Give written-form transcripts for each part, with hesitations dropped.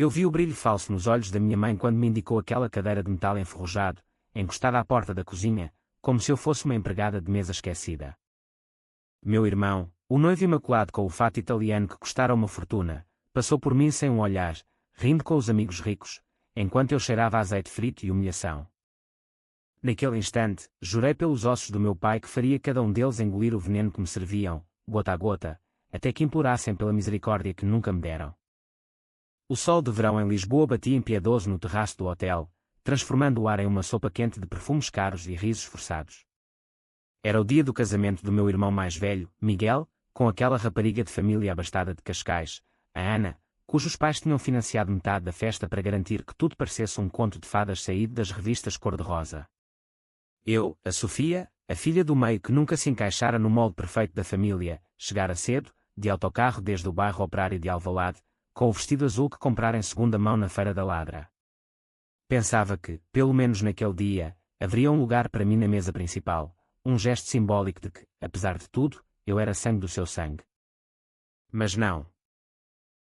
Eu vi o brilho falso nos olhos da minha mãe quando me indicou aquela cadeira de metal enferrujado, encostada à porta da cozinha, como se eu fosse uma empregada de mesa esquecida. Meu irmão, o noivo imaculado com o fato italiano que custara uma fortuna, passou por mim sem um olhar, rindo com os amigos ricos, enquanto eu cheirava a azeite frito e humilhação. Naquele instante, jurei pelos ossos do meu pai que faria cada um deles engolir o veneno que me serviam, gota a gota, até que implorassem pela misericórdia que nunca me deram. O sol de verão em Lisboa batia impiedoso no terraço do hotel, transformando o ar em uma sopa quente de perfumes caros e risos forçados. Era o dia do casamento do meu irmão mais velho, Miguel, com aquela rapariga de família abastada de Cascais, a Ana, cujos pais tinham financiado metade da festa para garantir que tudo parecesse um conto de fadas saído das revistas cor-de-rosa. Eu, a Sofia, a filha do meio que nunca se encaixara no molde perfeito da família, chegara cedo, de autocarro desde o bairro operário de Alvalade, com o vestido azul que comprara em segunda mão na Feira da Ladra. Pensava que, pelo menos naquele dia, haveria um lugar para mim na mesa principal, um gesto simbólico de que, apesar de tudo, eu era sangue do seu sangue. Mas não.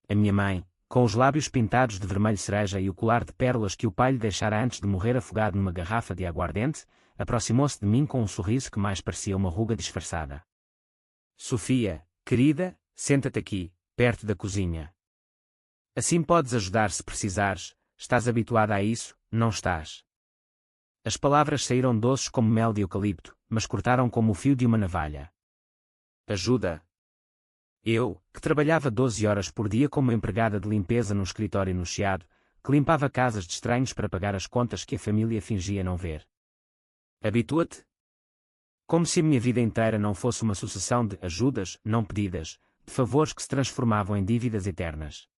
A minha mãe, com os lábios pintados de vermelho cereja e o colar de pérolas que o pai lhe deixara antes de morrer afogado numa garrafa de aguardente, aproximou-se de mim com um sorriso que mais parecia uma ruga disfarçada. Sofia, querida, senta-te aqui, perto da cozinha. Assim podes ajudar se precisares, estás habituada a isso, não estás? As palavras saíram doces como mel de eucalipto, mas cortaram como o fio de uma navalha. Ajuda. Eu, que trabalhava 12 horas por dia como empregada de limpeza num escritório no Chiado, que limpava casas de estranhos para pagar as contas que a família fingia não ver. Habitua-te? Como se a minha vida inteira não fosse uma sucessão de ajudas, não pedidas, de favores que se transformavam em dívidas eternas.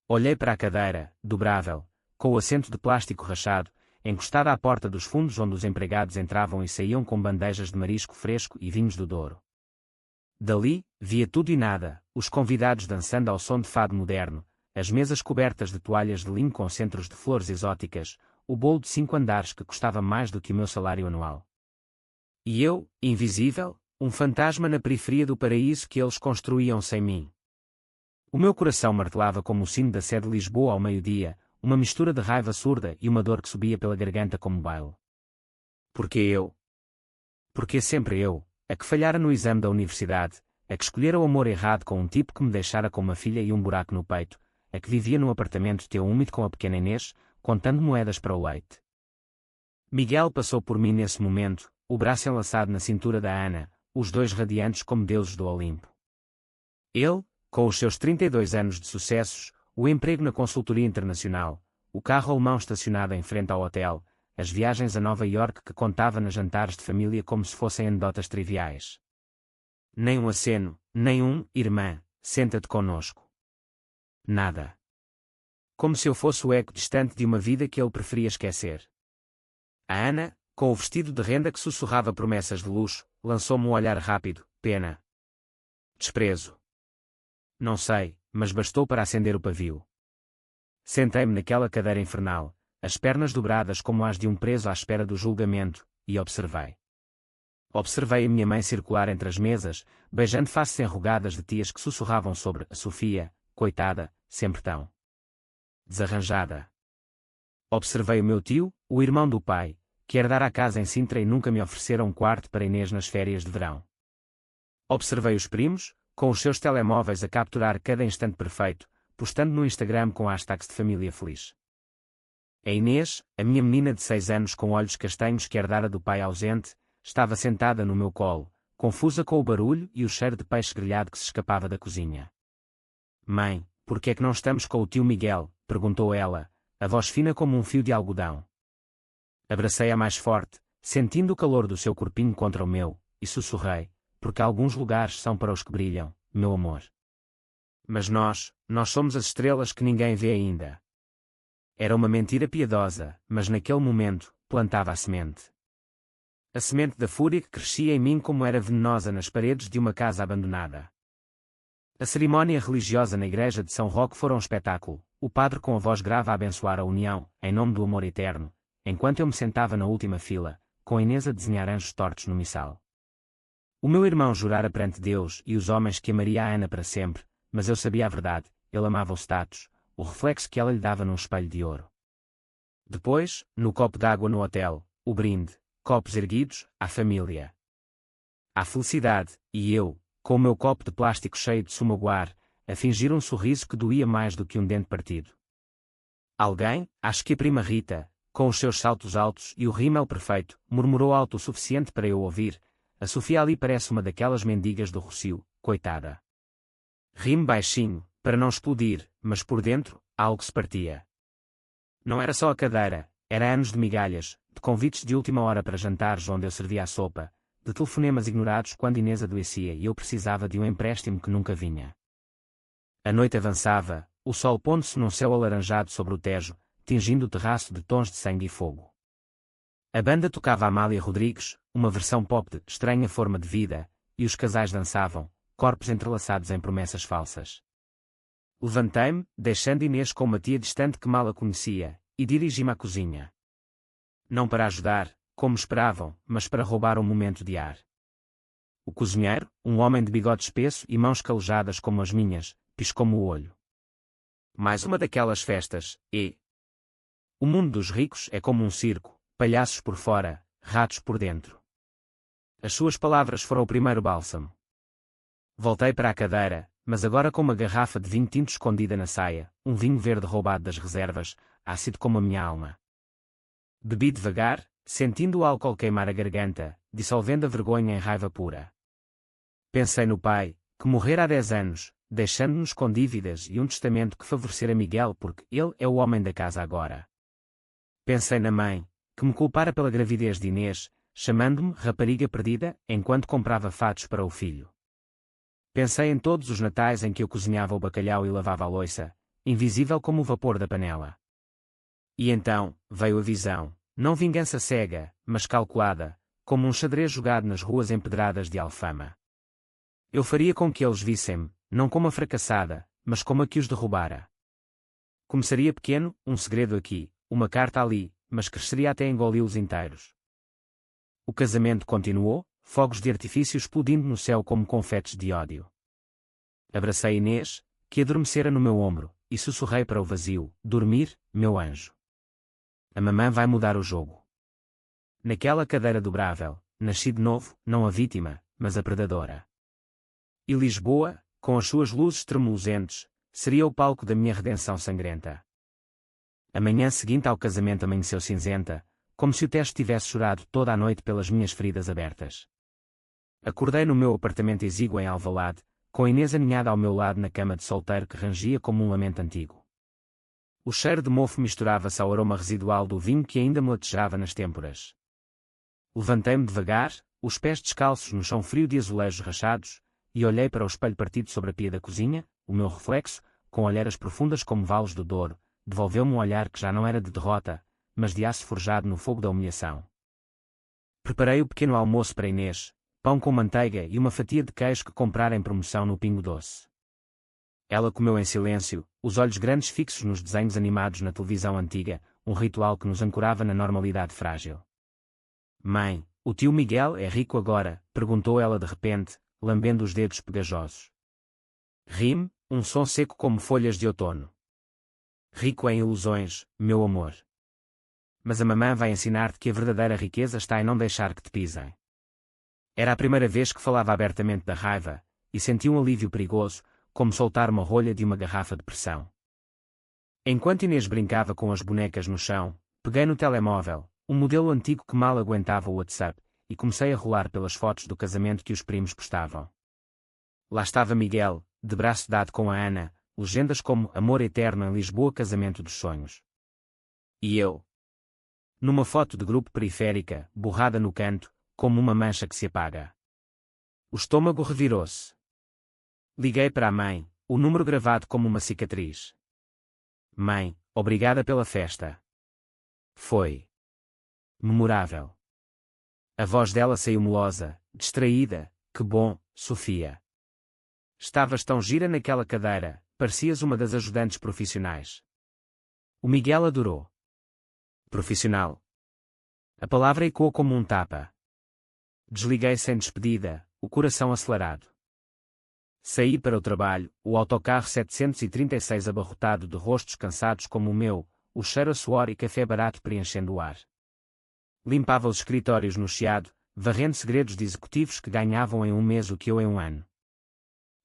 Olhei para a cadeira, dobrável, com o assento de plástico rachado, encostada à porta dos fundos onde os empregados entravam e saíam com bandejas de marisco fresco e vinhos do Douro. Dali, via tudo e nada, os convidados dançando ao som de fado moderno, as mesas cobertas de toalhas de linho com centros de flores exóticas, o bolo de 5 andares que custava mais do que o meu salário anual. E eu, invisível, um fantasma na periferia do paraíso que eles construíam sem mim. O meu coração martelava como o sino da Sé de Lisboa ao meio-dia, uma mistura de raiva surda e uma dor que subia pela garganta como baile. Porque eu? Porque sempre eu, a que falhara no exame da universidade, a que escolhera o amor errado com um tipo que me deixara com uma filha e um buraco no peito, a que vivia num apartamento teu úmido com a pequena Inês, contando moedas para o leite. Miguel passou por mim nesse momento, o braço enlaçado na cintura da Ana, os dois radiantes como deuses do Olimpo. Ele, com os seus 32 anos de sucessos, o emprego na consultoria internacional, o carro alemão estacionado em frente ao hotel, as viagens a Nova Iorque que contava nas jantares de família como se fossem anedotas triviais. Nem um aceno, nem um, irmã, senta-te conosco. Nada. Como se eu fosse o eco distante de uma vida que ele preferia esquecer. A Ana, com o vestido de renda que sussurrava promessas de luxo, lançou-me um olhar rápido, pena. Desprezo. Não sei, mas bastou para acender o pavio. Sentei-me naquela cadeira infernal, as pernas dobradas como as de um preso à espera do julgamento, e observei. Observei a minha mãe circular entre as mesas, beijando faces enrugadas de tias que sussurravam sobre a Sofia, coitada, sempre tão desarranjada. Observei o meu tio, o irmão do pai, que herdara a casa em Sintra e nunca me ofereceram um quarto para Inês nas férias de verão. Observei os primos, com os seus telemóveis a capturar cada instante perfeito, postando no Instagram com hashtags de família feliz. A Inês, a minha menina de 6 anos com olhos castanhos que herdara do pai ausente, estava sentada no meu colo, confusa com o barulho e o cheiro de peixe grelhado que se escapava da cozinha. Mãe, por que é que não estamos com o tio Miguel? Perguntou ela, a voz fina como um fio de algodão. Abracei-a mais forte, sentindo o calor do seu corpinho contra o meu, e sussurrei, porque alguns lugares são para os que brilham, meu amor. Mas nós somos as estrelas que ninguém vê ainda. Era uma mentira piedosa, mas naquele momento, plantava a semente. A semente da fúria que crescia em mim como era venenosa nas paredes de uma casa abandonada. A cerimónia religiosa na igreja de São Roque fora um espetáculo, o padre com a voz grave a abençoar a união, em nome do amor eterno, enquanto eu me sentava na última fila, com a Inês a desenhar anjos tortos no missal. O meu irmão jurara perante Deus e os homens que amaria a Ana para sempre, mas eu sabia a verdade, ele amava o status, o reflexo que ela lhe dava num espelho de ouro. Depois, no copo d'água no hotel, o brinde, copos erguidos, à família. À felicidade, e eu, com o meu copo de plástico cheio de sumaguar, a fingir um sorriso que doía mais do que um dente partido. Alguém, acho que a prima Rita, com os seus saltos altos e o rímel perfeito, murmurou alto o suficiente para eu ouvir: a Sofia ali parece uma daquelas mendigas do Rocio, coitada. Ri-me baixinho, para não explodir, mas por dentro, algo se partia. Não era só a cadeira, era anos de migalhas, de convites de última hora para jantares onde eu servia a sopa, de telefonemas ignorados quando Inês adoecia e eu precisava de um empréstimo que nunca vinha. A noite avançava, o sol pondo-se num céu alaranjado sobre o Tejo, tingindo o terraço de tons de sangue e fogo. A banda tocava Amália Rodrigues, uma versão pop de Estranha Forma de Vida, e os casais dançavam, corpos entrelaçados em promessas falsas. Levantei-me, deixando Inês com uma tia distante que mal a conhecia, e dirigi-me à cozinha. Não para ajudar, como esperavam, mas para roubar um momento de ar. O cozinheiro, um homem de bigode espesso e mãos calejadas como as minhas, piscou-me o olho. Mais uma daquelas festas, e... O mundo dos ricos é como um circo, palhaços por fora, ratos por dentro. As suas palavras foram o primeiro bálsamo. Voltei para a cadeira, mas agora com uma garrafa de vinho tinto escondida na saia, um vinho verde roubado das reservas, ácido como a minha alma. Bebi devagar, sentindo o álcool queimar a garganta, dissolvendo a vergonha em raiva pura. Pensei no pai, que morrera há 10 anos, deixando-nos com dívidas e um testamento que favorecera Miguel porque ele é o homem da casa agora. Pensei na mãe, que me culpara pela gravidez de Inês, chamando-me rapariga perdida, enquanto comprava fatos para o filho. Pensei em todos os natais em que eu cozinhava o bacalhau e lavava a louça, invisível como o vapor da panela. E então, veio a visão, não vingança cega, mas calculada, como um xadrez jogado nas ruas empedradas de Alfama. Eu faria com que eles vissem-me, não como a fracassada, mas como a que os derrubara. Começaria pequeno, um segredo aqui, uma carta ali, mas cresceria até engoli-los inteiros. O casamento continuou, fogos de artifício explodindo no céu como confetes de ódio. Abracei Inês, que adormecera no meu ombro, e sussurrei para o vazio: dormir, meu anjo. A mamã vai mudar o jogo. Naquela cadeira dobrável, nasci de novo, não a vítima, mas a predadora. E Lisboa, com as suas luzes tremulosentes, seria o palco da minha redenção sangrenta. A manhã seguinte ao casamento amanheceu cinzenta, como se o teste tivesse chorado toda a noite pelas minhas feridas abertas. Acordei no meu apartamento exíguo em Alvalade, com Inês aninhada ao meu lado na cama de solteiro que rangia como um lamento antigo. O cheiro de mofo misturava-se ao aroma residual do vinho que ainda me latejava nas têmporas. Levantei-me devagar, os pés descalços no chão frio de azulejos rachados, e olhei para o espelho partido sobre a pia da cozinha. O meu reflexo, com olheiras profundas como valos do Douro, devolveu-me um olhar que já não era de derrota, mas de aço forjado no fogo da humilhação. Preparei o pequeno almoço para Inês, pão com manteiga e uma fatia de queijo que comprara em promoção no Pingo Doce. Ela comeu em silêncio, os olhos grandes fixos nos desenhos animados na televisão antiga, um ritual que nos ancorava na normalidade frágil. Mãe, o tio Miguel é rico agora? Perguntou ela de repente, lambendo os dedos pegajosos. Ri-me, um som seco como folhas de outono. Rico em ilusões, meu amor. Mas a mamã vai ensinar-te que a verdadeira riqueza está em não deixar que te pisem. Era a primeira vez que falava abertamente da raiva, e senti um alívio perigoso, como soltar uma rolha de uma garrafa de pressão. Enquanto Inês brincava com as bonecas no chão, peguei no telemóvel, um modelo antigo que mal aguentava o WhatsApp, e comecei a rolar pelas fotos do casamento que os primos postavam. Lá estava Miguel, de braço dado com a Ana, legendas como Amor Eterno em Lisboa, Casamento dos Sonhos. E eu? Numa foto de grupo periférica, borrada no canto, como uma mancha que se apaga. O estômago revirou-se. Liguei para a mãe, o número gravado como uma cicatriz. Mãe, obrigada pela festa. Foi memorável. A voz dela saiu melosa, distraída. Que bom, Sofia. Estavas tão gira naquela cadeira, parecias uma das ajudantes profissionais. O Miguel adorou. Profissional. A palavra ecoou como um tapa. Desliguei sem despedida, o coração acelerado. Saí para o trabalho, o autocarro 736 abarrotado de rostos cansados como o meu, o cheiro a suor e café barato preenchendo o ar. Limpava os escritórios no Chiado, varrendo segredos de executivos que ganhavam em um mês o que eu em um ano.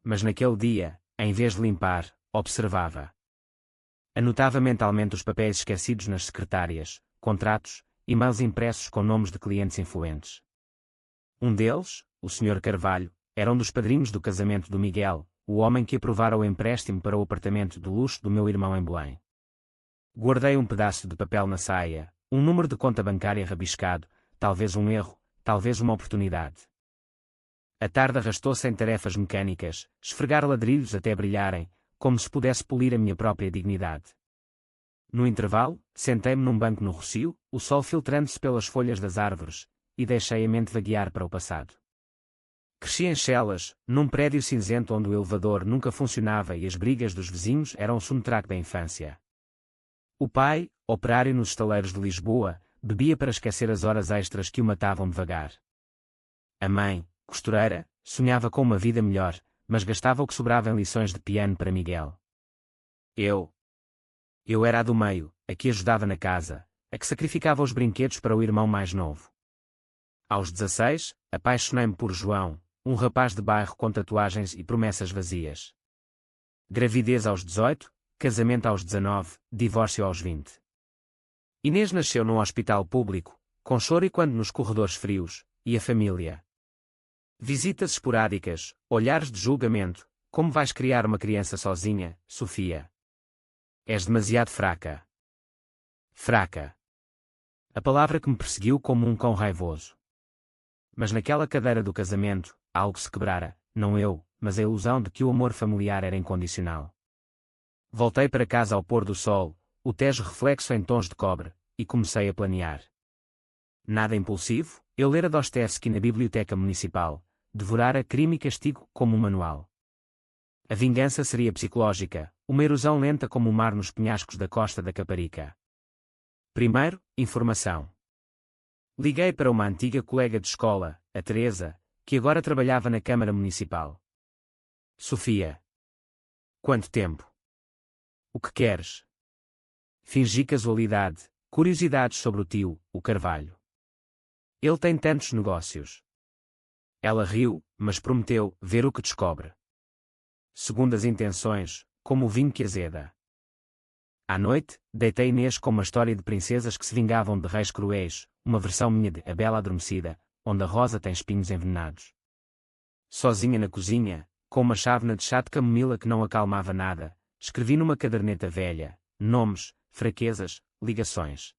Mas naquele dia, em vez de limpar, observava. Anotava mentalmente os papéis esquecidos nas secretárias, contratos, e-mails impressos com nomes de clientes influentes. Um deles, o Sr. Carvalho, era um dos padrinhos do casamento do Miguel, o homem que aprovara o empréstimo para o apartamento de luxo do meu irmão em Belém. Guardei um pedaço de papel na saia, um número de conta bancária rabiscado, talvez um erro, talvez uma oportunidade. A tarde arrastou-se em tarefas mecânicas, esfregar ladrilhos até brilharem, como se pudesse polir a minha própria dignidade. No intervalo, sentei-me num banco no rocio, o sol filtrando-se pelas folhas das árvores, e deixei a mente vaguear para o passado. Cresci em Chelas, num prédio cinzento onde o elevador nunca funcionava e as brigas dos vizinhos eram o soundtrack da infância. O pai, operário nos estaleiros de Lisboa, bebia para esquecer as horas extras que o matavam devagar. A mãe, costureira, sonhava com uma vida melhor, mas gastava o que sobrava em lições de piano para Miguel. Eu era a do meio, a que ajudava na casa, a que sacrificava os brinquedos para o irmão mais novo. Aos 16, apaixonei-me por João, um rapaz de bairro com tatuagens e promessas vazias. Gravidez aos 18, casamento aos 19, divórcio aos 20. Inês nasceu num hospital público, com choro e quando nos corredores frios, e a família. Visitas esporádicas, olhares de julgamento, como vais criar uma criança sozinha, Sofia? És demasiado fraca. Fraca. A palavra que me perseguiu como um cão raivoso. Mas naquela cadeira do casamento, algo se quebrara, não eu, mas a ilusão de que o amor familiar era incondicional. Voltei para casa ao pôr do sol, o Tejo reflexo em tons de cobre, e comecei a planear. Nada impulsivo, eu lera Dostoiévski na biblioteca municipal, devorara Crime e Castigo como um manual. A vingança seria psicológica, uma erosão lenta como o mar nos penhascos da costa da Caparica. Primeiro, informação. Liguei para uma antiga colega de escola, a Teresa, que agora trabalhava na Câmara Municipal. Sofia. Quanto tempo? O que queres? Fingi casualidade, curiosidades sobre o tio, o Carvalho. Ele tem tantos negócios. Ela riu, mas prometeu ver o que descobre. Segundo as intenções, como o vinho que azeda. À noite, deitei Inês com uma história de princesas que se vingavam de reis cruéis, uma versão minha de A Bela Adormecida, onde a rosa tem espinhos envenenados. Sozinha na cozinha, com uma chávena de chá de camomila que não acalmava nada, escrevi numa caderneta velha, nomes, fraquezas, ligações.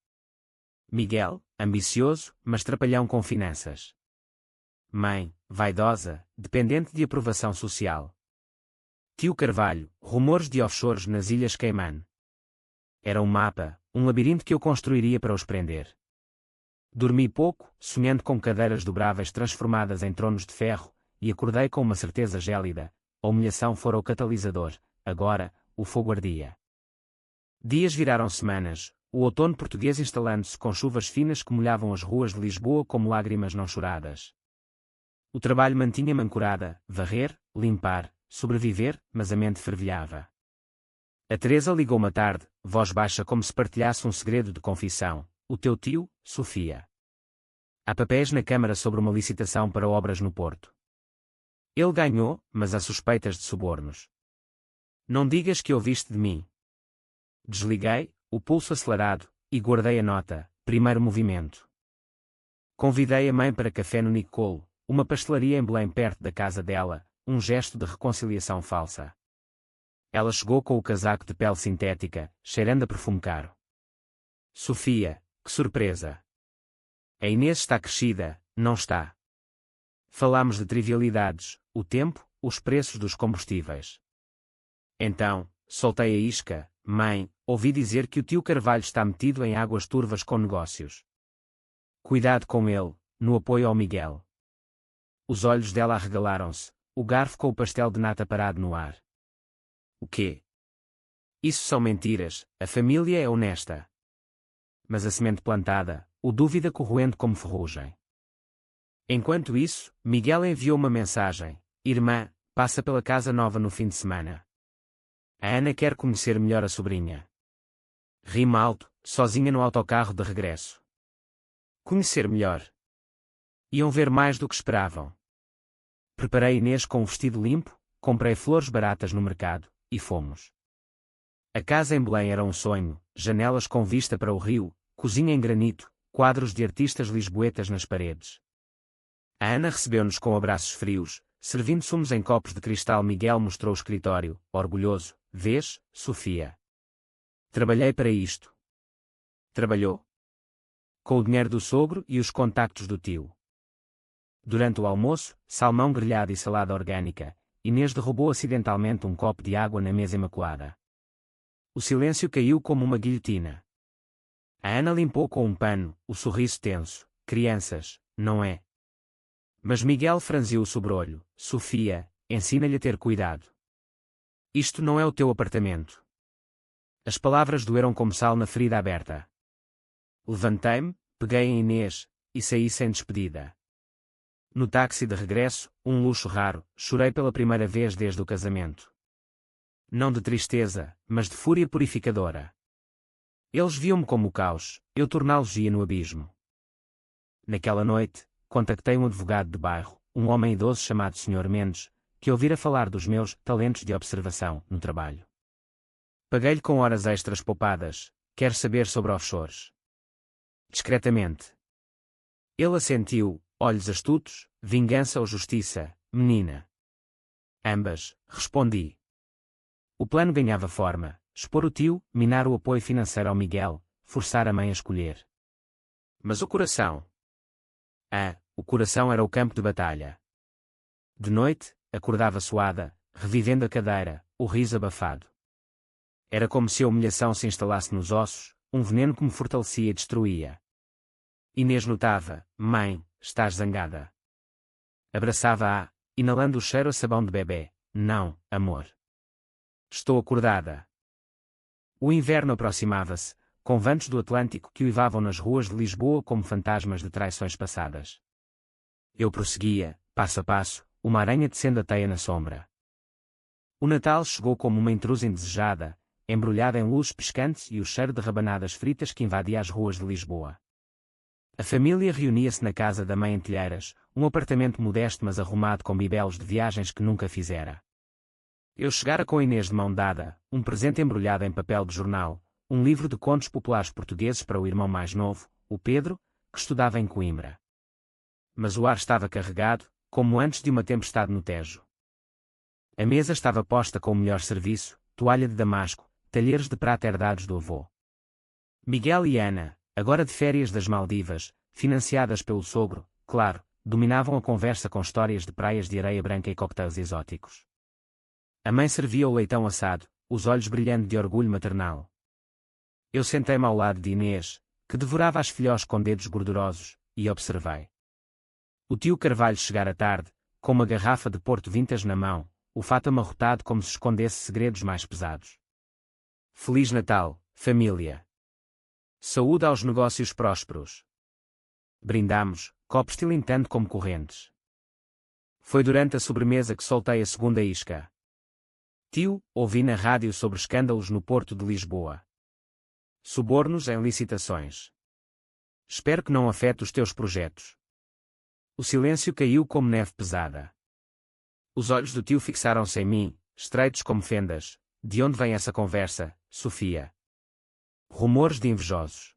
Miguel, ambicioso, mas trapalhão com finanças. Mãe, vaidosa, dependente de aprovação social. Tio Carvalho, rumores de offshores nas Ilhas Caimán. Era um mapa, um labirinto que eu construiria para os prender. Dormi pouco, sonhando com cadeiras dobráveis transformadas em tronos de ferro, e acordei com uma certeza gélida: a humilhação fora o catalisador, agora, o fogo ardia. Dias viraram semanas, o outono português instalando-se com chuvas finas que molhavam as ruas de Lisboa como lágrimas não choradas. O trabalho mantinha-me ancorada, varrer, limpar, sobreviver, mas a mente fervilhava. A Teresa ligou-me à tarde, voz baixa como se partilhasse um segredo de confissão: o teu tio, Sofia. Há papéis na Câmara sobre uma licitação para obras no Porto. Ele ganhou, mas há suspeitas de subornos. Não digas que ouviste de mim. Desliguei, o pulso acelerado, e guardei a nota, primeiro movimento. Convidei a mãe para café no Nicole, uma pastelaria em Belém perto da casa dela, um gesto de reconciliação falsa. Ela chegou com o casaco de pele sintética, cheirando a perfume caro. Sofia, que surpresa! A Inês está crescida, não está? Falámos de trivialidades, o tempo, os preços dos combustíveis. Então, soltei a isca: mãe, ouvi dizer que o tio Carvalho está metido em águas turvas com negócios. Cuidado com ele, no apoio ao Miguel. Os olhos dela arregalaram-se, o garfo com o pastel de nata parado no ar. O quê? Isso são mentiras, a família é honesta. Mas a semente plantada, o dúvida corroendo como ferrugem. Enquanto isso, Miguel enviou uma mensagem: irmã, passa pela casa nova no fim de semana. A Ana quer conhecer melhor a sobrinha. Rima alto, sozinha no autocarro de regresso. Conhecer melhor. Iam ver mais do que esperavam. Preparei Inês com um vestido limpo, comprei flores baratas no mercado, e fomos. A casa em Belém era um sonho, janelas com vista para o rio, cozinha em granito, quadros de artistas lisboetas nas paredes. A Ana recebeu-nos com abraços frios, servindo sumos em copos de cristal. Miguel mostrou o escritório, orgulhoso. Vês, Sofia? Trabalhei para isto. Trabalhou. Com o dinheiro do sogro e os contactos do tio. Durante o almoço, salmão grelhado e salada orgânica, Inês derrubou acidentalmente um copo de água na mesa imaculada. O silêncio caiu como uma guilhotina. A Ana limpou com um pano, o sorriso tenso. Crianças, não é? Mas Miguel franziu o sobrolho. Sofia, ensina-lhe a ter cuidado. Isto não é o teu apartamento. As palavras doeram como sal na ferida aberta. Levantei-me, peguei em Inês, e saí sem despedida. No táxi de regresso, um luxo raro, chorei pela primeira vez desde o casamento. Não de tristeza, mas de fúria purificadora. Eles viam-me como o caos, eu torná-los-ia no abismo. Naquela noite, contactei um advogado de bairro, um homem idoso chamado Sr. Mendes, que ouvira falar dos meus talentos de observação no trabalho. Paguei-lhe com horas extras poupadas. Quer saber sobre offshores? Discretamente. Ele assentiu, olhos astutos, vingança ou justiça, menina? Ambas, respondi. O plano ganhava forma, expor o tio, minar o apoio financeiro ao Miguel, forçar a mãe a escolher. Mas o coração? O coração era o campo de batalha. De noite, acordava suada, revivendo a cadeira, o riso abafado. Era como se a humilhação se instalasse nos ossos, um veneno que me fortalecia e destruía. Inês notava, mãe, estás zangada. Abraçava-a, inalando o cheiro a sabão de bebê. Não, amor. Estou acordada. O inverno aproximava-se, com ventos do Atlântico que uivavam nas ruas de Lisboa como fantasmas de traições passadas. Eu prosseguia, passo a passo, uma aranha descendo a teia na sombra. O Natal chegou como uma intrusa indesejada, embrulhada em luzes piscantes e o cheiro de rabanadas fritas que invadia as ruas de Lisboa. A família reunia-se na casa da mãe em Telheiras, um apartamento modesto mas arrumado com bibelos de viagens que nunca fizera. Eu chegara com Inês de mão dada, um presente embrulhado em papel de jornal, um livro de contos populares portugueses para o irmão mais novo, o Pedro, que estudava em Coimbra. Mas o ar estava carregado, como antes de uma tempestade no Tejo. A mesa estava posta com o melhor serviço, toalha de damasco, talheres de prata herdados do avô. Miguel e Ana, agora de férias das Maldivas, financiadas pelo sogro, claro, dominavam a conversa com histórias de praias de areia branca e coquetéis exóticos. A mãe servia o leitão assado, os olhos brilhando de orgulho maternal. Eu sentei-me ao lado de Inês, que devorava as filhós com dedos gordurosos, e observei. O tio Carvalho chegara tarde, com uma garrafa de Porto Vintage na mão, o fato amarrotado como se escondesse segredos mais pesados. Feliz Natal, família. Saúde aos negócios prósperos. Brindamos, copos tilintando como correntes. Foi durante a sobremesa que soltei a segunda isca. Tio, ouvi na rádio sobre escândalos no Porto de Lisboa. Subornos em licitações. Espero que não afete os teus projetos. O silêncio caiu como neve pesada. Os olhos do tio fixaram-se em mim, estreitos como fendas. De onde vem essa conversa, Sofia? Rumores de invejosos.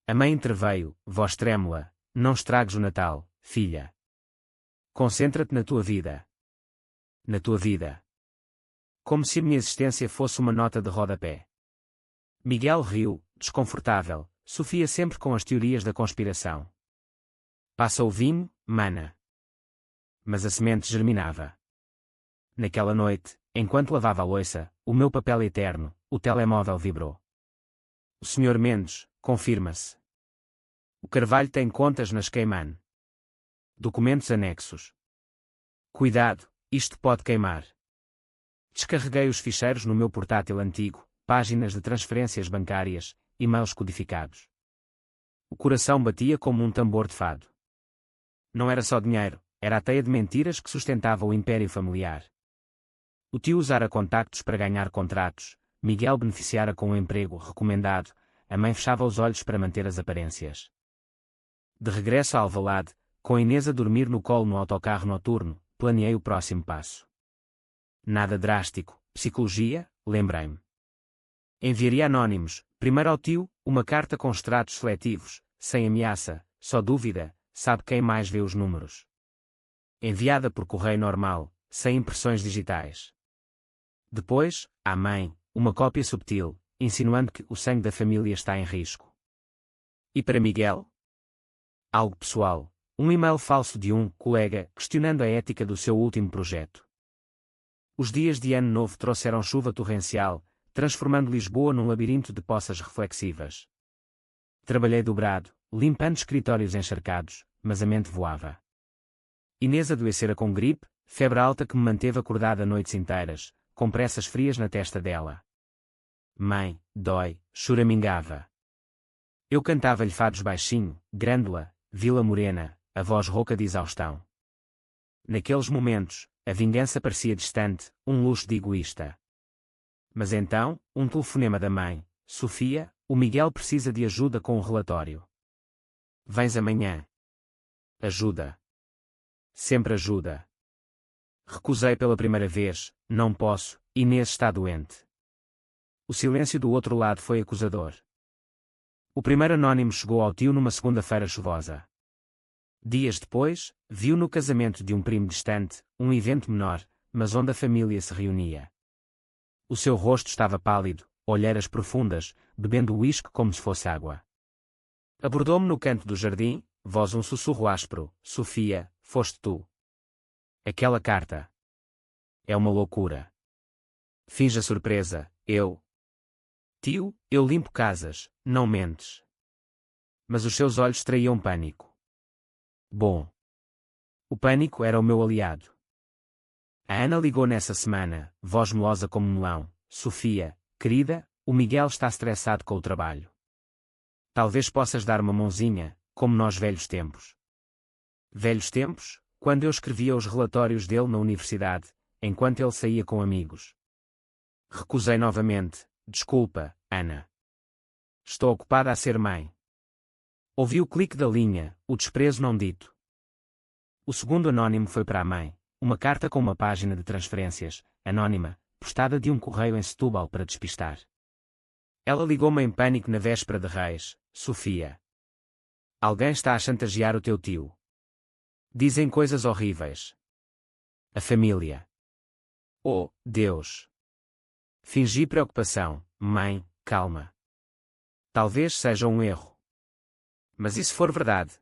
A mãe interveio, voz trêmula. Não estragues o Natal, filha. Concentra-te na tua vida. Na tua vida. Como se a minha existência fosse uma nota de rodapé. Miguel riu, desconfortável, Sofia sempre com as teorias da conspiração. Passa o vinho, mana. Mas a semente germinava. Naquela noite, enquanto lavava a louça, o meu papel eterno, o telemóvel vibrou. O Sr. Mendes, confirma-se. O Carvalho tem contas nas Cayman. Documentos anexos. Cuidado, isto pode queimar. Descarreguei os ficheiros no meu portátil antigo, páginas de transferências bancárias, e-mails codificados. O coração batia como um tambor de fado. Não era só dinheiro, era a teia de mentiras que sustentava o império familiar. O tio usara contactos para ganhar contratos, Miguel beneficiara com um emprego recomendado, a mãe fechava os olhos para manter as aparências. De regresso a Alvalade, com Inês a dormir no colo no autocarro noturno, planeei o próximo passo. Nada drástico, psicologia, lembrei-me. Enviaria anónimos, primeiro ao tio, uma carta com extratos seletivos, sem ameaça, só dúvida, sabe quem mais vê os números. Enviada por correio normal, sem impressões digitais. Depois, à mãe, uma cópia subtil, insinuando que o sangue da família está em risco. E para Miguel? Algo pessoal, um e-mail falso de um colega questionando a ética do seu último projeto. Os dias de ano novo trouxeram chuva torrencial, transformando Lisboa num labirinto de poças reflexivas. Trabalhei dobrado, limpando escritórios encharcados, mas a mente voava. Inês adoecera com gripe, febre alta que me manteve acordada noites inteiras, com pressas frias na testa dela. Mãe, dói, choramingava. Eu cantava-lhe fados baixinho, Grândola, Vila Morena, a voz rouca de exaustão. Naqueles momentos, a vingança parecia distante, um luxo de egoísta. Mas então, um telefonema da mãe, Sofia, o Miguel precisa de ajuda com o relatório. Vens amanhã. Ajuda. Sempre ajuda. Recusei pela primeira vez, não posso, Inês está doente. O silêncio do outro lado foi acusador. O primeiro anónimo chegou ao tio numa segunda-feira chuvosa. Dias depois, viu no casamento de um primo distante, um evento menor, mas onde a família se reunia. O seu rosto estava pálido, olheiras profundas, bebendo uísque como se fosse água. Abordou-me no canto do jardim, voz um sussurro áspero, Sofia, foste tu. Aquela carta. É uma loucura. Finja surpresa, eu. Tio, eu limpo casas, não mentes. Mas os seus olhos traíam pânico. Bom. O pânico era o meu aliado. A Ana ligou nessa semana, voz melosa como melão. Sofia, querida, o Miguel está estressado com o trabalho. Talvez possas dar uma mãozinha, como nós velhos tempos. Velhos tempos, quando eu escrevia os relatórios dele na universidade, enquanto ele saía com amigos. Recusei novamente. Desculpa, Ana. Estou ocupada a ser mãe. Ouvi o clique da linha, o desprezo não dito. O segundo anónimo foi para a mãe, uma carta com uma página de transferências, anónima, postada de um correio em Setúbal para despistar. Ela ligou-me em pânico na véspera de Reis, Sofia. Alguém está a chantagear o teu tio. Dizem coisas horríveis. A família. Oh, Deus! Fingi preocupação, mãe, calma. Talvez seja um erro. Mas e se for verdade?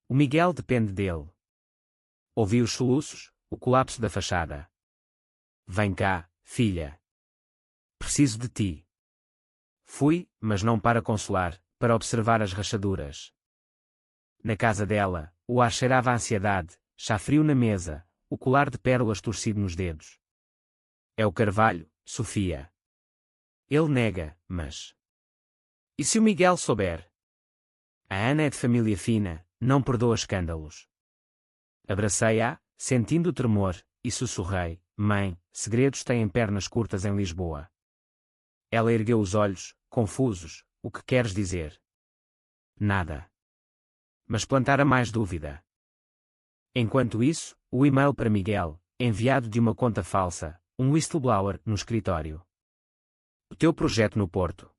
O Miguel depende dele. Ouvi os soluços, o colapso da fachada. Vem cá, filha. Preciso de ti. Fui, mas não para consolar, para observar as rachaduras. Na casa dela, o ar cheirava a ansiedade, chá frio na mesa, o colar de pérolas torcido nos dedos. É o carvalho, Sofia. Ele nega, mas... E se o Miguel souber? A Ana é de família fina, não perdoa escândalos. Abracei-a, sentindo o tremor, e sussurrei, mãe, segredos têm pernas curtas em Lisboa. Ela ergueu os olhos, confusos, o que queres dizer? Nada. Mas plantara mais dúvida. Enquanto isso, o e-mail para Miguel, enviado de uma conta falsa, um whistleblower no escritório. O teu projeto no Porto.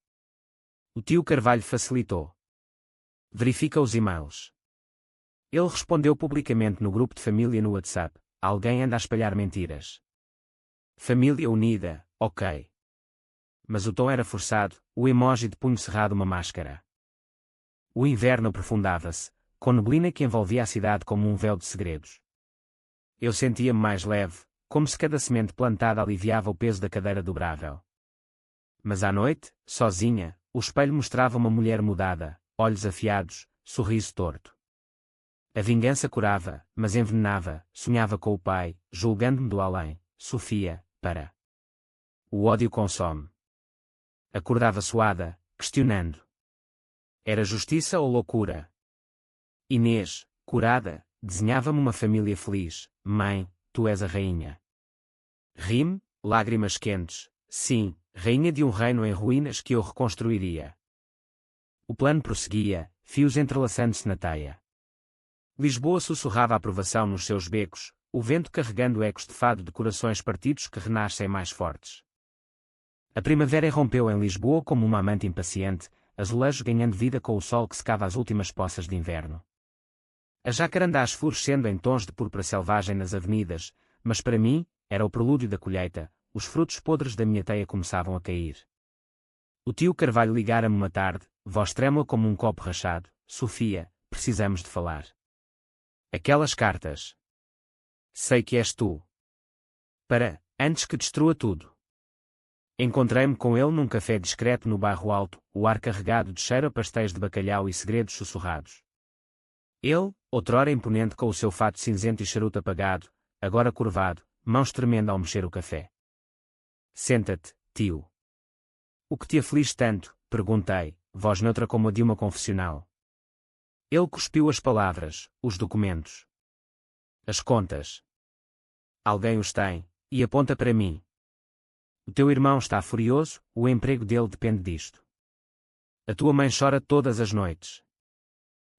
O tio Carvalho facilitou. Verifica os e-mails. Ele respondeu publicamente no grupo de família no WhatsApp. Alguém anda a espalhar mentiras. Família unida, ok. Mas o tom era forçado, o emoji de punho cerrado uma máscara. O inverno aprofundava-se, com neblina que envolvia a cidade como um véu de segredos. Eu sentia-me mais leve, como se cada semente plantada aliviava o peso da cadeira dobrável. Mas à noite, sozinha, o espelho mostrava uma mulher mudada, olhos afiados, sorriso torto. A vingança curava, mas envenenava, sonhava com o pai, julgando-me do além, Sofia, para. O ódio consome. Acordava suada, questionando. Era justiça ou loucura? Inês, curada, desenhava-me uma família feliz. Mãe, tu és a rainha. Rime, lágrimas quentes. Sim, rainha de um reino em ruínas que eu reconstruiria. O plano prosseguia, fios entrelaçando-se na teia. Lisboa sussurrava a aprovação nos seus becos, o vento carregando ecos de fado de corações partidos que renascem mais fortes. A primavera irrompeu em Lisboa como uma amante impaciente, azulejos ganhando vida com o sol que secava as últimas poças de inverno. As jacarandás florescendo em tons de púrpura selvagem nas avenidas, mas para mim, era o prelúdio da colheita, os frutos podres da minha teia começavam a cair. O tio Carvalho ligara-me uma tarde, voz trêmula como um copo rachado. Sofia, precisamos de falar. Aquelas cartas. Sei que és tu. Antes que destrua tudo. Encontrei-me com ele num café discreto no bairro Alto, o ar carregado de cheiro a pastéis de bacalhau e segredos sussurrados. Ele, outrora imponente com o seu fato cinzento e charuto apagado, agora curvado, mãos tremendo ao mexer o café. Senta-te, tio. O que te aflige tanto? Perguntei, voz neutra como a de uma confessional. Ele cuspiu as palavras, os documentos. As contas. Alguém os tem, e aponta para mim. O teu irmão está furioso, o emprego dele depende disto. A tua mãe chora todas as noites.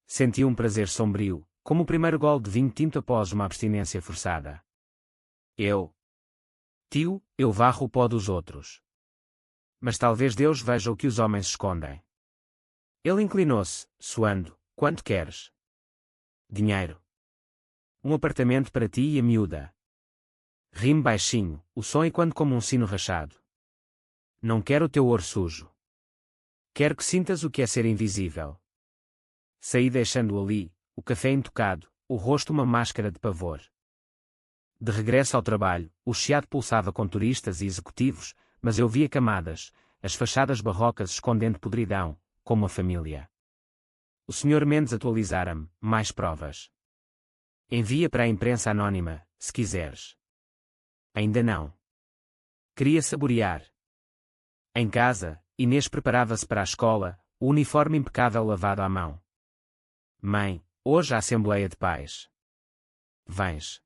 Senti um prazer sombrio, como o primeiro gole de vinho tinto após uma abstinência forçada. Tio, eu varro o pó dos outros. Mas talvez Deus veja o que os homens escondem. Ele inclinou-se, suando. Quanto queres? Dinheiro. Um apartamento para ti e a miúda. Rime baixinho, o som ecoando como um sino rachado. Não quero o teu ouro sujo. Quero que sintas o que é ser invisível. Saí deixando-o ali, o café intocado, o rosto uma máscara de pavor. De regresso ao trabalho, o chiado pulsava com turistas e executivos, mas eu via camadas, as fachadas barrocas escondendo podridão, como a família. O Sr. Mendes atualizara-me, mais provas. Envia para a imprensa anónima, se quiseres. Ainda não. Queria saborear. Em casa, Inês preparava-se para a escola, o uniforme impecável lavado à mão. Mãe, hoje a Assembleia de Pais. Vens.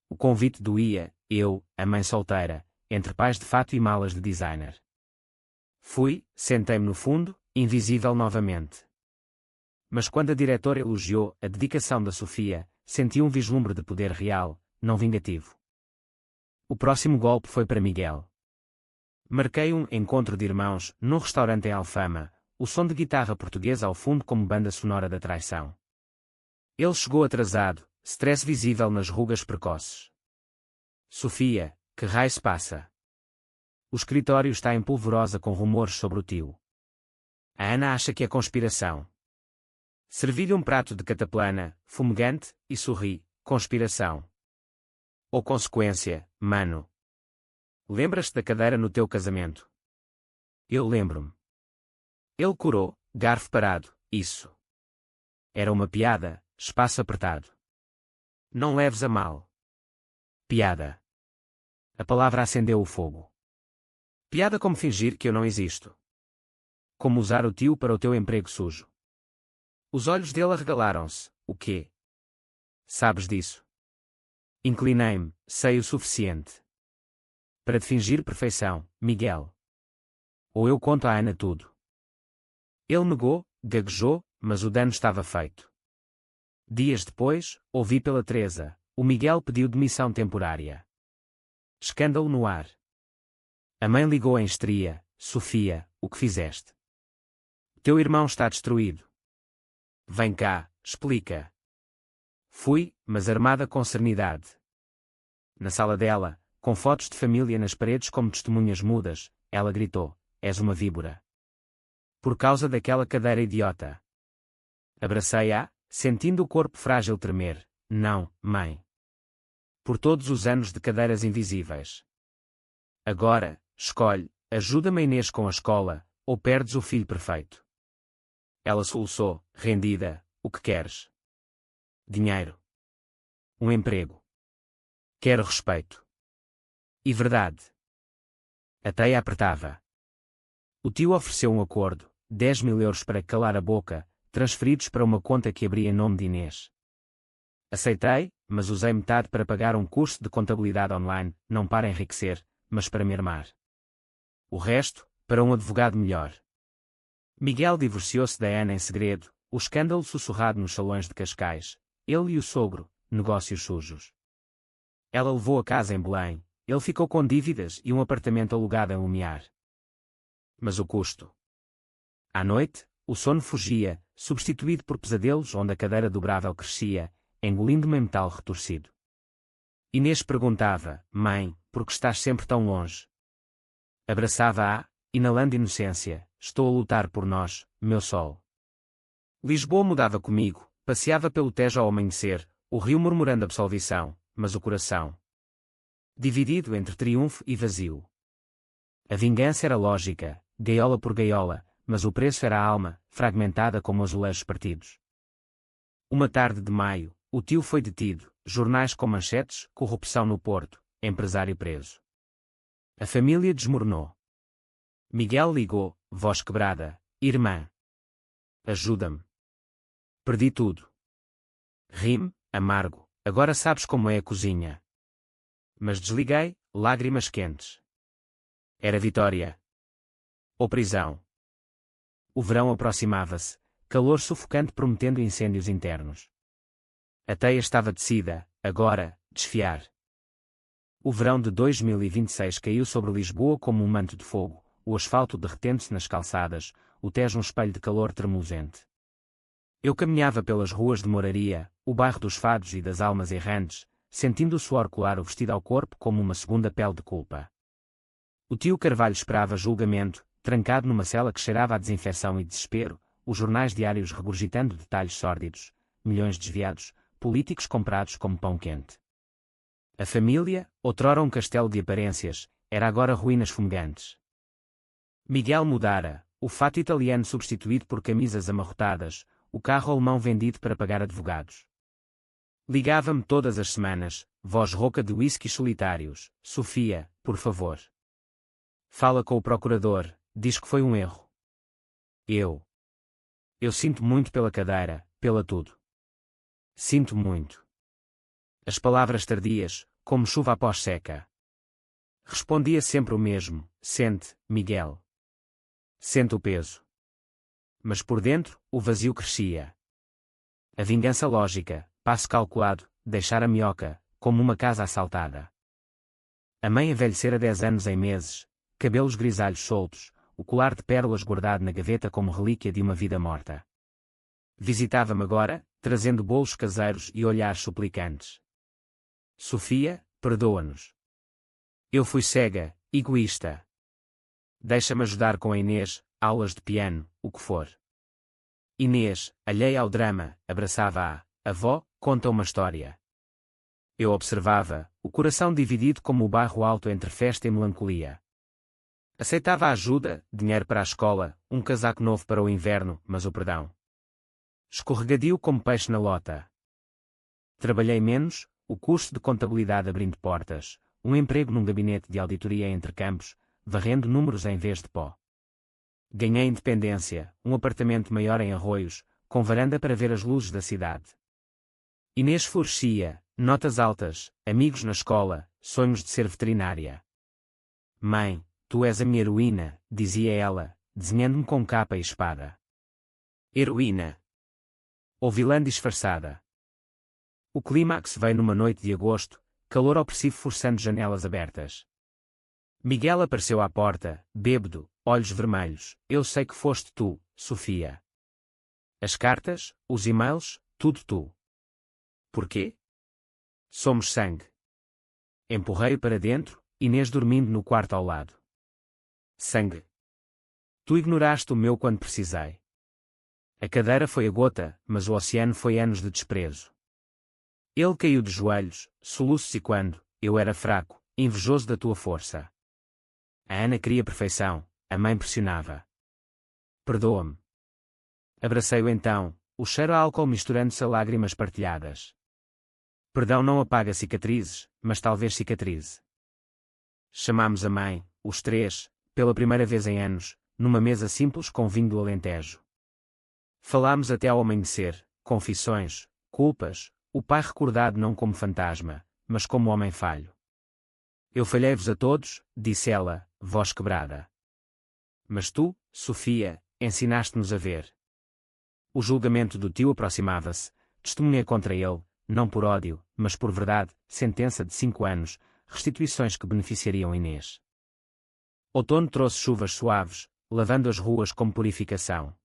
O convite doía, eu, a mãe solteira, entre pais de fato e malas de designer. Fui, sentei-me no fundo, invisível novamente. Mas quando a diretora elogiou a dedicação da Sofia, senti um vislumbre de poder real, não vingativo. O próximo golpe foi para Miguel. Marquei um encontro de irmãos, num restaurante em Alfama, o som de guitarra portuguesa ao fundo como banda sonora da traição. Ele chegou atrasado, stress visível nas rugas precoces. Sofia, que raio se passa? O escritório está em polvorosa com rumores sobre o tio. A Ana acha que é conspiração. Servi-lhe um prato de cataplana, fumegante, e sorri. Conspiração. Ou consequência, mano. Lembras-te da cadeira no teu casamento? Eu lembro-me. Ele corou, garfo parado, isso. Era uma piada, espaço apertado. Não leves a mal. Piada. A palavra acendeu o fogo. Piada como fingir que eu não existo. Como usar o tio para o teu emprego sujo. Os olhos dele arregalaram-se. O quê? Sabes disso? Inclinei-me, sei o suficiente. Para te fingir perfeição, Miguel. Ou eu conto à Ana tudo. Ele negou, gaguejou, mas o dano estava feito. Dias depois, ouvi pela Teresa, o Miguel pediu demissão temporária. Escândalo no ar. A mãe ligou em histeria. Sofia, o que fizeste? Teu irmão está destruído. Vem cá, explica. Fui, mas armada com serenidade. Na sala dela, com fotos de família nas paredes como testemunhas mudas, ela gritou: és uma víbora. Por causa daquela cadeira idiota. Abracei-a, sentindo o corpo frágil tremer. Não, mãe. Por todos os anos de cadeiras invisíveis. Agora, escolhe, ajuda-me Inês com a escola, ou perdes o filho perfeito. Ela soluçou, rendida. O que queres? Dinheiro. Um emprego. Quero respeito. E verdade. A teia apertava. O tio ofereceu um acordo, 10.000 euros para calar a boca, transferidos para uma conta que abria em nome de Inês. Aceitei, mas usei metade para pagar um curso de contabilidade online, não para enriquecer, mas para me armar. O resto, para um advogado melhor. Miguel divorciou-se da Ana em segredo, o escândalo sussurrado nos salões de Cascais. Ele e o sogro, negócios sujos. Ela levou a casa em Belém, ele ficou com dívidas e um apartamento alugado em Lumiar. Mas o custo. À noite, o sono fugia, substituído por pesadelos onde a cadeira dobrável crescia, engolindo-me em metal retorcido. Inês perguntava: Mãe, por que estás sempre tão longe? Abraçava-a, inalando inocência: Estou a lutar por nós, meu sol. Lisboa mudava comigo, passeava pelo Tejo ao amanhecer, o rio murmurando absolvição, mas o coração dividido entre triunfo e vazio. A vingança era lógica, gaiola por gaiola, mas o preço era a alma, fragmentada como azulejos partidos. Uma tarde de maio, o tio foi detido, jornais com manchetes: corrupção no Porto, empresário preso. A família desmoronou. Miguel ligou, voz quebrada: Irmã, ajuda-me. Perdi tudo. Rime, amargo, agora sabes como é a cozinha. Mas desliguei, lágrimas quentes. Era Vitória. Ou prisão. O verão aproximava-se, calor sufocante prometendo incêndios internos. A teia estava tecida, agora, desfiar. O verão de 2026 caiu sobre Lisboa como um manto de fogo, o asfalto derretendo-se nas calçadas, o Tejo um espelho de calor tremulosente. Eu caminhava pelas ruas de Moraria, o bairro dos fados e das almas errantes, sentindo o suor colar o vestido ao corpo como uma segunda pele de culpa. O tio Carvalho esperava julgamento, trancado numa cela que cheirava a desinfecção e desespero, os jornais diários regurgitando detalhes sórdidos, milhões desviados, políticos comprados como pão quente. A família, outrora um castelo de aparências, era agora ruínas fumegantes. Miguel mudara, o fato italiano substituído por camisas amarrotadas, o carro alemão vendido para pagar advogados. Ligava-me todas as semanas, voz rouca de uísques solitários: Sofia, por favor. Fala com o procurador, diz que foi um erro. Eu sinto muito pela cadeira, pela tudo. Sinto muito. As palavras tardias, como chuva após seca. Respondia sempre o mesmo: sente, Miguel. Sente o peso. Mas por dentro, o vazio crescia. A vingança lógica, passo calculado, deixar a minhoca, como uma casa assaltada. A mãe envelhecera 10 anos em meses, cabelos grisalhos soltos, o colar de pérolas guardado na gaveta como relíquia de uma vida morta. Visitava-me agora, trazendo bolos caseiros e olhares suplicantes. Sofia, perdoa-nos. Eu fui cega, egoísta. Deixa-me ajudar com a Inês, aulas de piano, o que for. Inês, alheia ao drama, abraçava-a. Avó, conta uma história. Eu observava, o coração dividido como o bairro alto entre festa e melancolia. Aceitava a ajuda, dinheiro para a escola, um casaco novo para o inverno, mas o perdão. Escorregadio como peixe na lota. Trabalhei menos, o curso de contabilidade abrindo portas, um emprego num gabinete de auditoria entre campos, varrendo números em vez de pó. Ganhei independência, um apartamento maior em Arroios, com varanda para ver as luzes da cidade. Inês florescia, notas altas, amigos na escola, sonhos de ser veterinária. Mãe, tu és a minha heroína, dizia ela, desenhando-me com capa e espada. Heroína. Ou vilã disfarçada. O clímax veio numa noite de agosto, calor opressivo forçando janelas abertas. Miguel apareceu à porta, bêbado, olhos vermelhos: eu sei que foste tu, Sofia. As cartas, os e-mails, tudo tu. Porquê? Somos sangue. Empurrei-o para dentro, Inês dormindo no quarto ao lado. Sangue. Tu ignoraste o meu quando precisei. A cadeira foi a gota, mas o oceano foi anos de desprezo. Ele caiu de joelhos, soluços e quando, eu era fraco, invejoso da tua força. A Ana queria perfeição, a mãe pressionava. Perdoa-me. Abracei-o então, o cheiro a álcool misturando-se a lágrimas partilhadas. Perdão não apaga cicatrizes, mas talvez cicatrize. Chamámos a mãe, os três, pela primeira vez em anos, numa mesa simples com vinho do Alentejo. Falámos até ao amanhecer, confissões, culpas, o pai recordado não como fantasma, mas como homem falho. Eu falhei-vos a todos, disse ela, voz quebrada. Mas tu, Sofia, ensinaste-nos a ver. O julgamento do tio aproximava-se, testemunhei contra ele, não por ódio, mas por verdade, sentença de 5 anos, restituições que beneficiariam Inês. Outono trouxe chuvas suaves, lavando as ruas como purificação.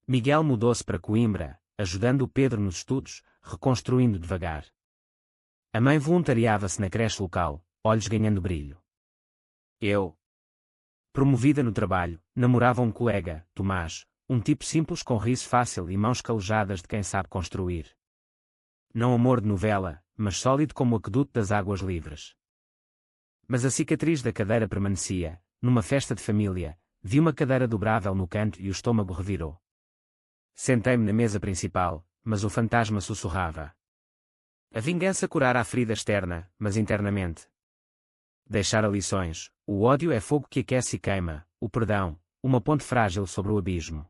Miguel mudou-se para Coimbra, ajudando o Pedro nos estudos, reconstruindo devagar. A mãe voluntariava-se na creche local, olhos ganhando brilho. Eu, promovida no trabalho, namorava um colega, Tomás, um tipo simples com riso fácil e mãos calejadas de quem sabe construir. Não amor de novela, mas sólido como o aqueduto das águas livres. Mas a cicatriz da cadeira permanecia. Numa festa de família, vi uma cadeira dobrável no canto e o estômago revirou. Sentei-me na mesa principal, mas o fantasma sussurrava. A vingança curara a ferida externa, mas internamente. Deixara lições. O ódio é fogo que aquece e queima, o perdão, uma ponte frágil sobre o abismo.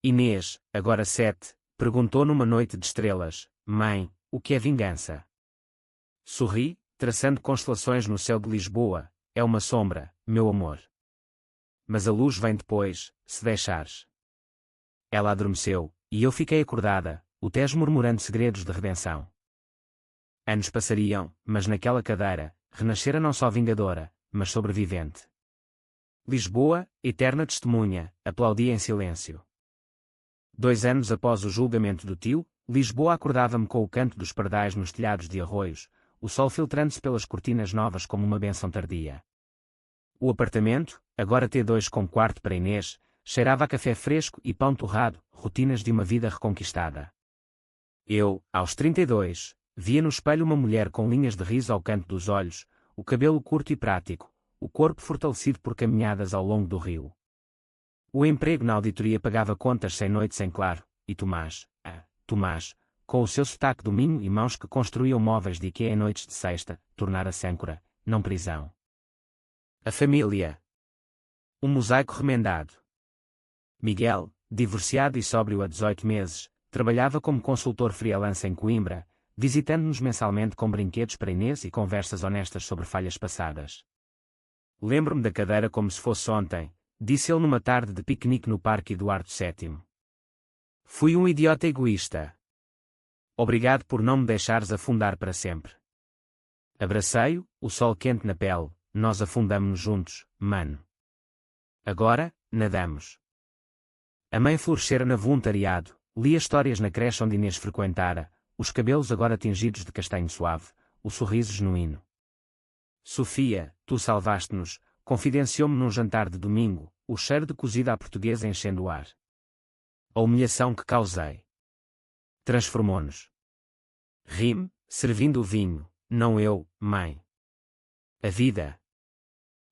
Inês, agora 7, perguntou numa noite de estrelas, mãe, o que é vingança? Sorri, traçando constelações no céu de Lisboa, é uma sombra, meu amor. Mas a luz vem depois, se deixares. Ela adormeceu, e eu fiquei acordada, o Tejo murmurando segredos de redenção. Anos passariam, mas naquela cadeira, renascera não só vingadora, mas sobrevivente. Lisboa, eterna testemunha, aplaudia em silêncio. 2 anos após o julgamento do tio, Lisboa acordava-me com o canto dos pardais nos telhados de arroios, o sol filtrando-se pelas cortinas novas como uma bênção tardia. O apartamento, agora T2 com quarto para Inês, cheirava a café fresco e pão torrado, rotinas de uma vida reconquistada. Eu, aos 32, via no espelho uma mulher com linhas de riso ao canto dos olhos, o cabelo curto e prático, o corpo fortalecido por caminhadas ao longo do rio. O emprego na auditoria pagava contas sem noite sem claro, e Tomás, com o seu sotaque do Minho e mãos que construíam móveis de IKEA em noites de sexta, tornara-se âncora, não prisão. A família. Um mosaico remendado. Miguel, divorciado e sóbrio há 18 meses, trabalhava como consultor freelance em Coimbra, visitando-nos mensalmente com brinquedos para Inês e conversas honestas sobre falhas passadas. Lembro-me da cadeira como se fosse ontem, disse ele numa tarde de piquenique no Parque Eduardo VII. Fui um idiota egoísta. Obrigado por não me deixares afundar para sempre. Abracei-o, o sol quente na pele, nós afundamo-nos juntos, mano. Agora, nadamos. A mãe florescera na voluntariado, lia histórias na creche onde Inês frequentara, os cabelos agora tingidos de castanho suave, o sorriso genuíno. Sofia, tu salvaste-nos, confidenciou-me num jantar de domingo, o cheiro de cozida à portuguesa enchendo o ar. A humilhação que causei transformou-nos. Ri-me, servindo o vinho, não eu, mãe. A vida.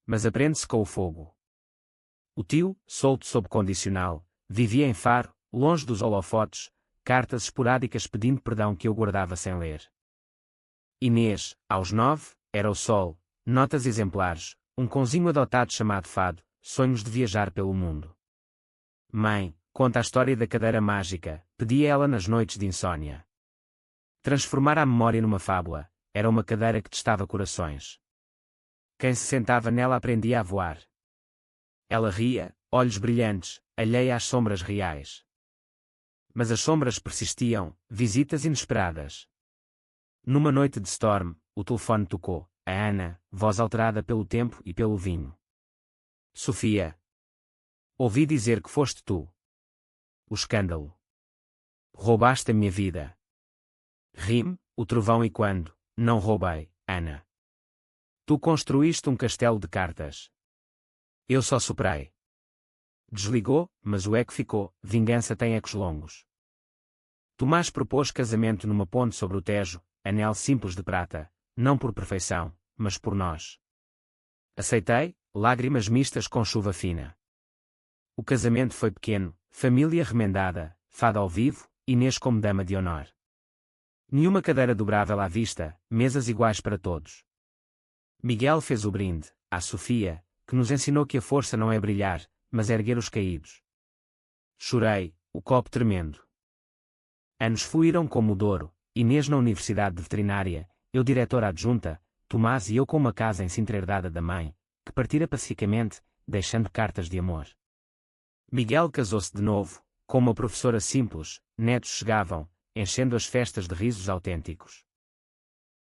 Mas aprende-se com o fogo. O tio, solto sob condicional, vivia em Faro, longe dos holofotes, cartas esporádicas pedindo perdão que eu guardava sem ler. Inês, aos 9, era o sol, notas exemplares, um cãozinho adotado chamado Fado, sonhos de viajar pelo mundo. Mãe, conta a história da cadeira mágica, pedia ela nas noites de insônia. Transformar a memória numa fábula, era uma cadeira que testava corações. Quem se sentava nela aprendia a voar. Ela ria, olhos brilhantes, alheia às sombras reais. Mas as sombras persistiam, visitas inesperadas. Numa noite de storm, o telefone tocou, a Ana, voz alterada pelo tempo e pelo vinho. Sofia. Ouvi dizer que foste tu. O escândalo. Roubaste a minha vida. Ri-me, o trovão e quando, não roubei, Ana. Tu construíste um castelo de cartas. Eu só soprei. Desligou, mas o eco ficou, vingança tem ecos longos. Tomás propôs casamento numa ponte sobre o Tejo, anel simples de prata, não por perfeição, mas por nós. Aceitei, lágrimas mistas com chuva fina. O casamento foi pequeno, família remendada, fado ao vivo, Inês como dama de honor. Nenhuma cadeira dobrável à vista, mesas iguais para todos. Miguel fez o brinde, à Sofia, que nos ensinou que a força não é brilhar, mas erguer os caídos. Chorei, o copo tremendo. Anos fluíram como o Douro, Inês na Universidade de Veterinária, eu diretora adjunta, Tomás e eu com uma casa em Sintra herdada da mãe, que partira pacificamente, deixando cartas de amor. Miguel casou-se de novo, com uma professora simples, netos chegavam, enchendo as festas de risos autênticos.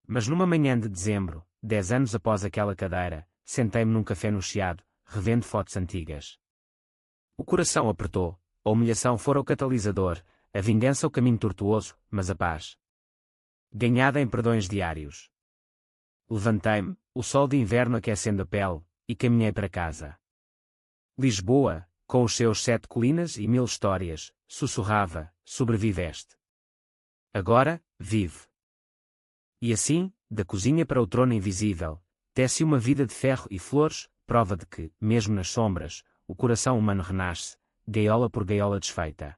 Mas numa manhã de dezembro, 10 anos após aquela cadeira, sentei-me num café no Chiado, revendo fotos antigas. O coração apertou, a humilhação fora o catalisador, a vingança o caminho tortuoso, mas a paz ganhada em perdões diários. Levantei-me, o sol de inverno aquecendo a pele, e caminhei para casa. Lisboa, com os seus 7 colinas e 1000 histórias, sussurrava, sobreviveste. Agora, vive. E assim, da cozinha para o trono invisível, tece uma vida de ferro e flores, prova de que, mesmo nas sombras, o coração humano renasce, gaiola por gaiola desfeita.